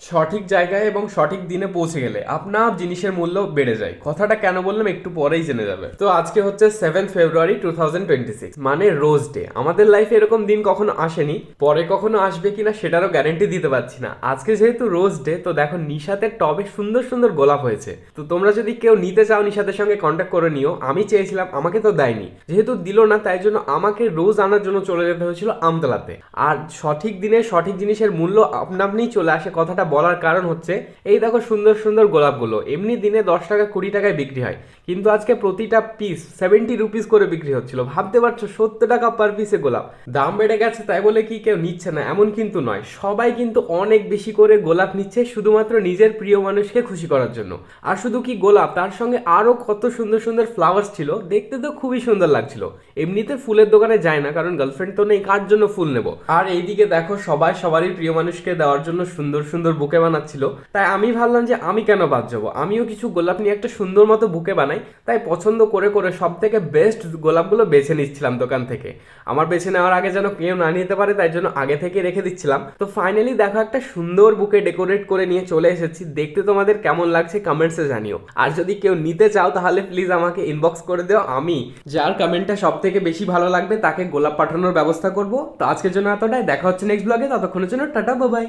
সঠিক জায়গায় এবং সঠিক দিনে পৌঁছে গেলে আপনার জিনিসের মূল্য বেড়ে যায়। কথাটা কেন বললাম একটু পরেই জেনে যাবে। তো আজকে হচ্ছে 7 ফেব্রুয়ারি 2026, মানে রোজ ডে। আমাদের লাইফে এরকম দিন কখনো আসেনি, পরে কখনো আসবে কিনা সেটারও গ্যারেন্টি দিতে পারছি না। আজকে যেহেতু রোজ ডে, তো দেখো নিশাতের টবে সুন্দর সুন্দর গোলাপ হয়েছে। তো তোমরা যদি কেউ নিতে চাও নিশাতের সঙ্গে কন্ট্যাক্ট করে নিও। আমি চেয়েছিলাম, আমাকে তো দেয়নি, যেহেতু দিল না তাই জন্য আমাকে রোজ আনার জন্য চলে যেতে হয়েছিল আমতলাতে। আর সঠিক দিনে সঠিক জিনিসের মূল্য আপনা আপনিই চলে আসে, কথাটা বলার কারণ হচ্ছে এই দেখো সুন্দর সুন্দর গোলাপগুলো এমনি দিনে 10 টাকা 20 টাকায় বিক্রি হয়, কিন্তু আজকে প্রতিটা পিস 70 রুপিস করে বিক্রি হচ্ছিল। ভাবতে পারছো 70 টাকা পার পিসে গোলাপ। দাম বেড়ে গেছে তাই বলে কি কেউ নিচ্ছে না এমন কিন্তু নয়, সবাই কিন্তু অনেক বেশি করে গোলাপ নিচ্ছে শুধুমাত্র নিজের প্রিয় মানুষকে খুশি করার জন্য। আর শুধু কি গোলাপ, তার সঙ্গে আরো কত সুন্দর সুন্দর ফ্লাওয়ার্স ছিল, দেখতে তো খুবই সুন্দর লাগছিল। এমনিতে ফুলের দোকানে যায় না, কারণ গার্লফ্রেন্ড তো নেই, কার জন্য ফুল নেব। আর এইদিকে দেখো সবাই সবারই প্রিয় মানুষকে দেওয়ার জন্য সুন্দর সুন্দর বুকে বানাচ্ছিল, তাই আমি ভাবলাম যে আমি কেন বাদ যাবো, আমিও কিছু গোলাপ নিয়ে একটা সুন্দর মতো বুকে বানাই। তাই পছন্দ করে করে সব থেকে বেস্ট গোলাপগুলো বেছে নিচ্ছিলাম দোকান থেকে। আমার বেছে নেওয়ার আগে যেন কেউ না নিতে পারে তাই জন্য আগে থেকে রেখে দিচ্ছিলাম। তো ফাইনালি দেখো একটা সুন্দর বুকে ডেকোরেট করে নিয়ে চলে এসেছি। দেখতে তোমাদের কেমন লাগছে কমেন্টসে জানিও। আর যদি কেউ নিতে চাও তাহলে প্লিজ আমাকে ইনবক্স করে দিও, আমি যার কমেন্টটা সব থেকে বেশি ভালো লাগবে তাকে গোলাপ পাঠানোর ব্যবস্থা করব। তো আজকের জন্য এতটাই, দেখা হচ্ছে নেক্সট ব্লগে, ততক্ষণের জন্য টাটা বাই।